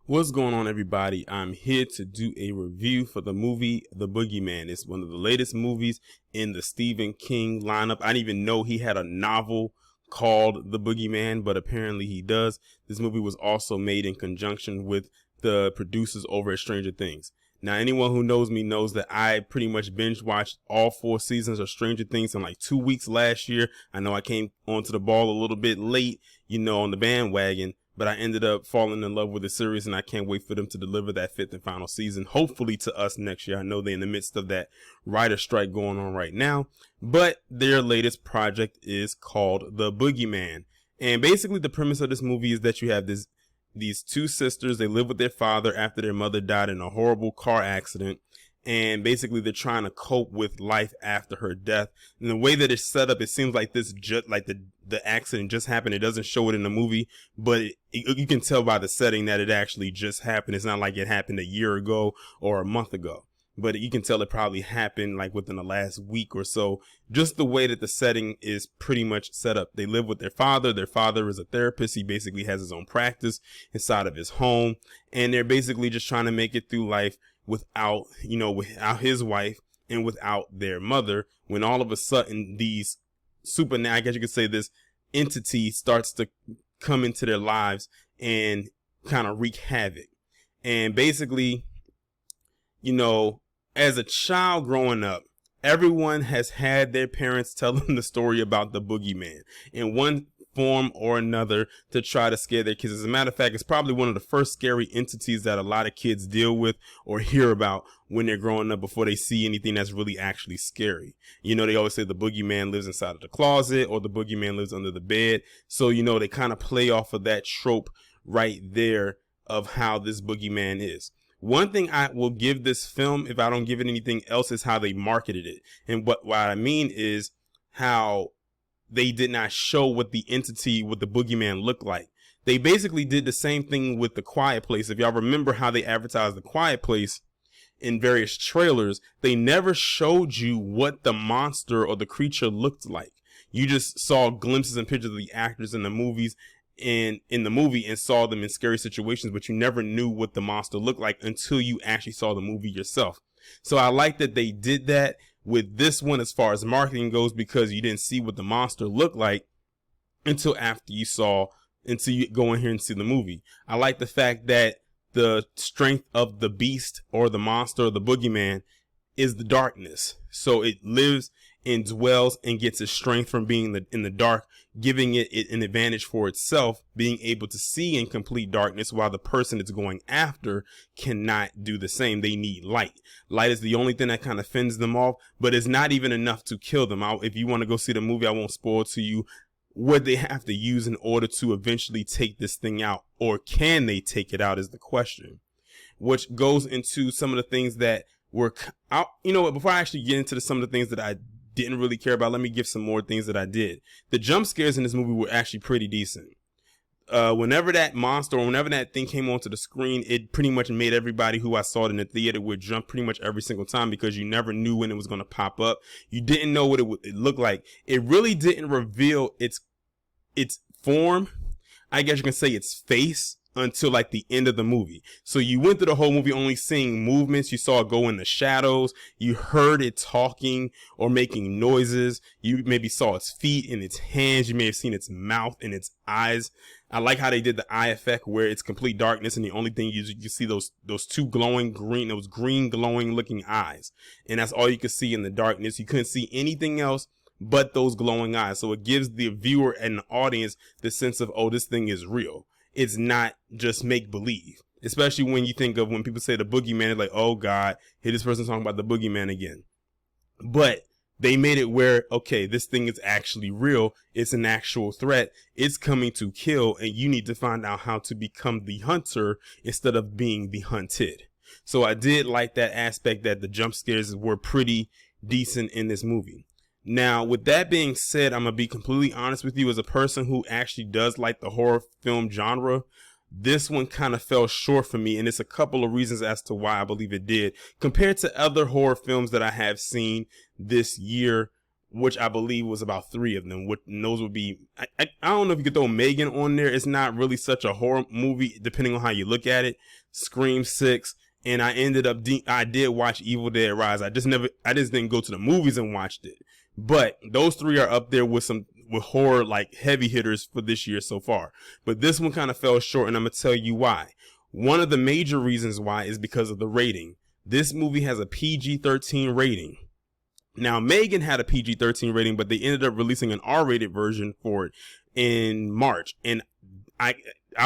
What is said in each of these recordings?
What's going on, everybody? I'm here to do a review for the movie The Boogeyman. It's one of the latest movies in the Stephen King lineup. I didn't even know he had a novel called The Boogeyman, but apparently he does. This movie was also made in conjunction with the producers over at Stranger Things. Now, anyone who knows me knows that I pretty much binge watched all 4 seasons of Stranger Things in like 2 weeks last year. I know I came onto the ball a little bit late, on the bandwagon, but I ended up falling in love with the series, and I can't wait for them to deliver that 5th and final season, hopefully to us next year. I know they're in the midst of that writer strike going on right now, but their latest project is called The Boogeyman. And basically the premise of this movie is that you have these 2 sisters. They live with their father after their mother died in a horrible car accident. And basically they're trying to cope with life after her death. And the way that it's set up, it seems like the accident just happened. It doesn't show it in the movie, but you can tell by the setting that it actually just happened. It's not like it happened a year ago or a month ago, but you can tell it probably happened like within the last week or so. Just the way that the setting is pretty much set up. They live with their father. Their father is a therapist. He basically has his own practice inside of his home, and they're basically just trying to make it through life without his wife and without their mother, when all of a sudden these I guess you could say this entity starts to come into their lives and kind of wreak havoc. And basically, as a child growing up, everyone has had their parents tell them the story about the boogeyman in one form or another to try to scare their kids. As a matter of fact, it's probably one of the first scary entities that a lot of kids deal with or hear about when they're growing up before they see anything that's really actually scary. They always say the boogeyman lives inside of the closet or the boogeyman lives under the bed. So, they kind of play off of that trope right there of how this boogeyman is. One thing I will give this film, if I don't give it anything else, is how they marketed it. And what I mean is how they did not show what the boogeyman looked like. They basically did the same thing with The Quiet Place. If y'all remember how they advertised The Quiet Place in various trailers, they never showed you what the monster or the creature looked like. You just saw glimpses and pictures of the actors in the movies and in the movie and saw them in scary situations, but you never knew what the monster looked like until you actually saw the movie yourself. So I like that they did that with this one as far as marketing goes, because you didn't see what the monster looked like until you go in here and see the movie. I like the fact that the strength of the beast or the monster or the boogeyman is the darkness. So it lives and dwells and gets its strength from being in the dark, giving it an advantage for itself, being able to see in complete darkness, while the person it's going after cannot do the same. They need light. Light is the only thing that kind of fends them off, but it's not even enough to kill them. If you want to go see the movie, I won't spoil to you what they have to use in order to eventually take this thing out, or can they take it out is the question, which goes into some of the things that were out. Before I actually get into some of the things that I didn't really care about, let me give some more things that I did. The jump scares in this movie were actually pretty decent. Whenever that monster or whenever that thing came onto the screen, it pretty much made everybody who I saw it in the theater would jump pretty much every single time, because you never knew when it was going to pop up. You didn't know what it looked like. It really didn't reveal its form. I guess you can say its face until like the end of the movie. So you went through the whole movie only seeing movements. You saw it go in the shadows. You heard it talking or making noises. You maybe saw its feet and its hands. You may have seen its mouth and its eyes. I like how they did the eye effect where it's complete darkness and the only thing you see those 2 glowing green, those green glowing looking eyes. And that's all you could see in the darkness. You couldn't see anything else but those glowing eyes. So it gives the viewer and the audience the sense of, oh, this thing is real. It's not just make believe, especially when you think of when people say the boogeyman, it's like, oh God, here this person's talking about the boogeyman again. But they made it where, okay, this thing is actually real. It's an actual threat. It's coming to kill, and you need to find out how to become the hunter instead of being the hunted. So I did like that aspect, that the jump scares were pretty decent in this movie. Now, with that being said, I'm going to be completely honest with you. As a person who actually does like the horror film genre, this one kind of fell short for me, and it's a couple of reasons as to why I believe it did. Compared to other horror films that I have seen this year which I believe was about 3 of them. And those would be, I don't know if you could throw Megan on there. It's not really such a horror movie, depending on how you look at it. Scream 6. And I ended up, I did watch Evil Dead Rise. I just didn't go to the movies and watched it. But those 3 are up there with horror, like heavy hitters for this year so far. But this one kind of fell short, and I'm going to tell you why. One of the major reasons why is because of the rating. This movie has a PG-13 rating. Now, Megan had a PG-13 rating, but they ended up releasing an R-rated version for it in March. And I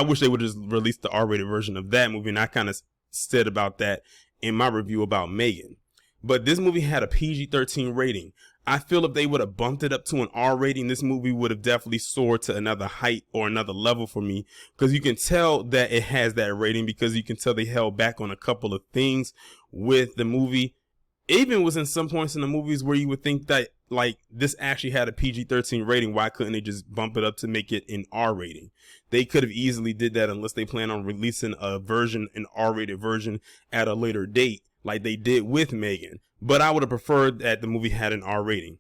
wish they would have just released the R-rated version of that movie, and I kind of said about that in my review about Megan. But this movie had a PG-13 rating. I feel if they would have bumped it up to an R rating, this movie would have definitely soared to another height or another level for me, because you can tell that it has that rating, because you can tell they held back on a couple of things with the movie. Even was in some points in the movies where you would think that, like, this actually had a PG-13 rating. Why couldn't they just bump it up to make it an R rating? They could have easily did that, unless they plan on releasing an R-rated version at a later date, like they did with Megan. But I would have preferred that the movie had an R rating.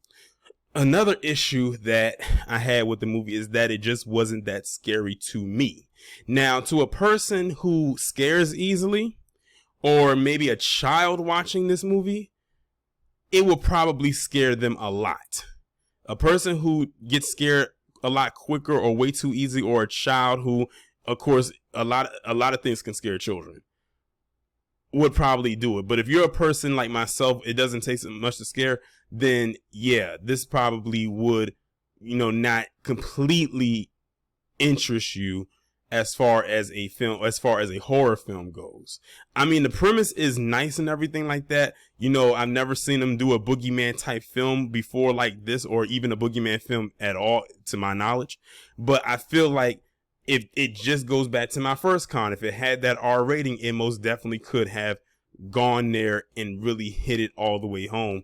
Another issue that I had with the movie is that it just wasn't that scary to me. Now, to a person who scares easily, or maybe a child watching this movie, it will probably scare them a lot. A person who gets scared a lot quicker or way too easy, or a child who, of course, a lot of things can scare children, would probably do it. But if you're a person like myself, it doesn't take so much to scare, then yeah, this probably would, not completely interest you as far as a horror film goes. I mean, the premise is nice and everything like that. I've never seen them do a Boogeyman type film before like this, or even a Boogeyman film at all, to my knowledge. But I feel like if it just goes back to my first con, if it had that R rating, it most definitely could have gone there and really hit it all the way home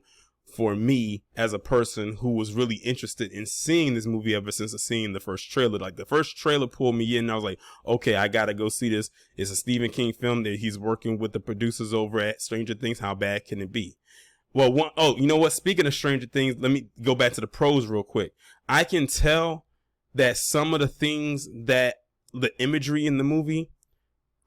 for me, as a person who was really interested in seeing this movie ever since seeing the first trailer. Like, the first trailer pulled me in, and I was like, okay, I gotta go see this. It's a Stephen King film that he's working with the producers over at Stranger Things. How bad can it be? Well, you know what? Speaking of Stranger Things, let me go back to the pros real quick. I can tell that some of the things that the imagery in the movie,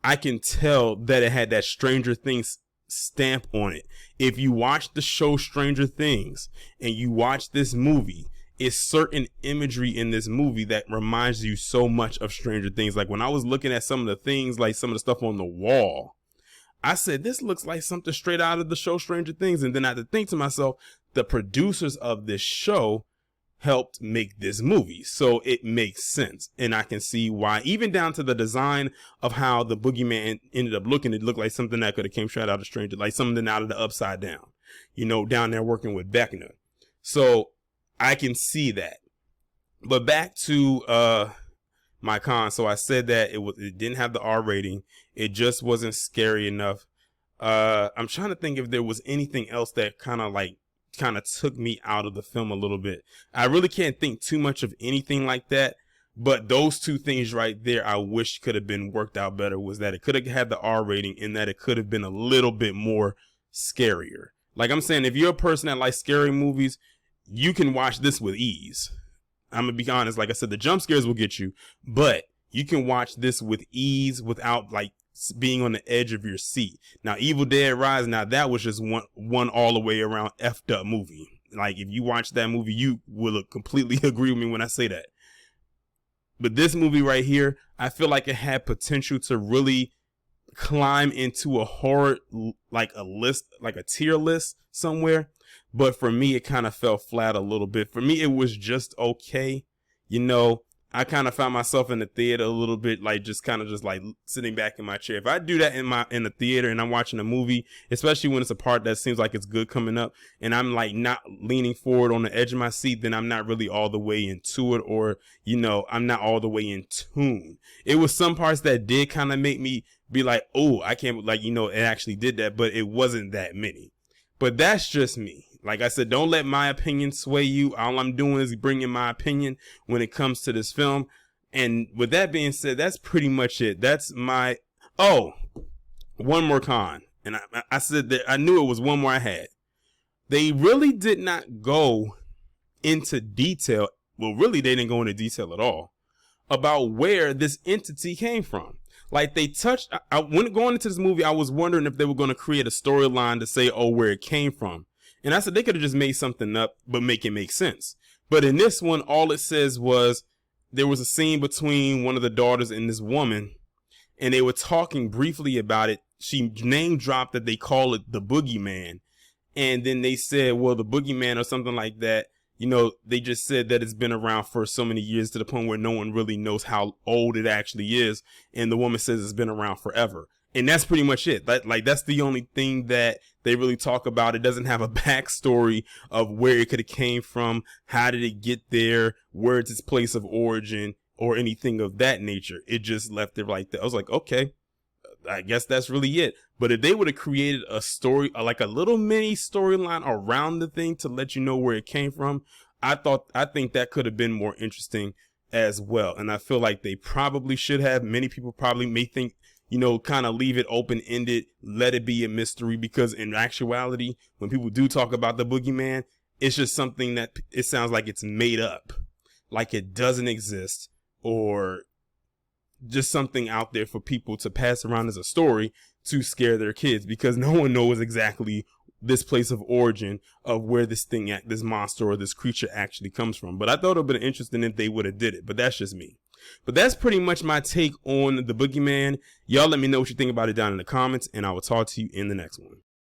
I can tell that it had that Stranger Things stamp on it. If you watch the show Stranger Things and you watch this movie, it's certain imagery in this movie that reminds you so much of Stranger Things. Like, when I was looking at some of the things, like some of the stuff on the wall, I said, this looks like something straight out of the show Stranger Things. And then I had to think to myself, the producers of this show helped make this movie, so it makes sense. And I can see why, even down to the design of how the Boogeyman ended up looking. It looked like something that could have came straight out of Stranger, like something out of the Upside Down, down there working with Vecna. So I can see that. But back to my con. So I said that it didn't have the R rating. It just wasn't scary enough. I'm trying to think if there was anything else that kind of took me out of the film a little bit. I really can't think too much of anything like that, but those two things right there I wish could have been worked out better, was that it could have had the R rating, and that it could have been a little bit more scarier. Like I'm saying, if you're a person that likes scary movies, you can watch this with ease. I'm gonna be honest, like I said, the jump scares will get you, but you can watch this with ease without like being on the edge of your seat. Now, Evil Dead Rise, now that was just one all the way around effed up movie. Like, if you watch that movie, you will completely agree with me when I say that. But this movie right here, I feel like it had potential to really climb into a horror, like a tier list somewhere. But for me, it kind of fell flat a little bit. For me, it was just okay. I kind of found myself in the theater a little bit, like just sitting back in my chair. If I do that in the theater and I'm watching a movie, especially when it's a part that seems like it's good coming up, and I'm like not leaning forward on the edge of my seat, then I'm not really all the way into it, or I'm not all the way in tune. It was some parts that did kind of make me be like, oh, I can't, it actually did that, but it wasn't that many. But that's just me. Like I said, don't let my opinion sway you. All I'm doing is bringing my opinion when it comes to this film. And with that being said, that's pretty much it. That's my, one more con. And I said that I knew it was one more I had. They really did not go into detail. Well, really, they didn't go into detail at all about where this entity came from. Like they touched, when going into this movie, I was wondering if they were going to create a storyline to say, oh, where it came from. And I said they could have just made something up, but make it make sense. But in this one, all it says was there was a scene between one of the daughters and this woman, and they were talking briefly about it. She name dropped that they call it the Boogeyman. And then they said, well, the Boogeyman or something like that, you know, they just said that it's been around for so many years to the point where no one really knows how old it actually is. And the woman says it's been around forever. And that's pretty much it. That's the only thing that they really talk about. It doesn't have a backstory of where it could have came from. How did it get there? Where's its place of origin or anything of that nature? It just left it like that. I was like, okay, I guess that's really it. But if they would have created a story, like a little mini storyline around the thing to let you know where it came from, I think that could have been more interesting as well. And I feel like they probably should have. Many people probably may think, you know, kind of leave it open-ended, let it be a mystery, because in actuality, when people do talk about the Boogeyman, it's just something that it sounds like it's made up, like it doesn't exist, or just something out there for people to pass around as a story to scare their kids, because no one knows exactly this place of origin of where this monster or this creature actually comes from. But I thought it would have been interesting if they would have did it, but that's just me. But that's pretty much my take on the Boogeyman. Y'all let me know what you think about it down in the comments, and I will talk to you in the next one.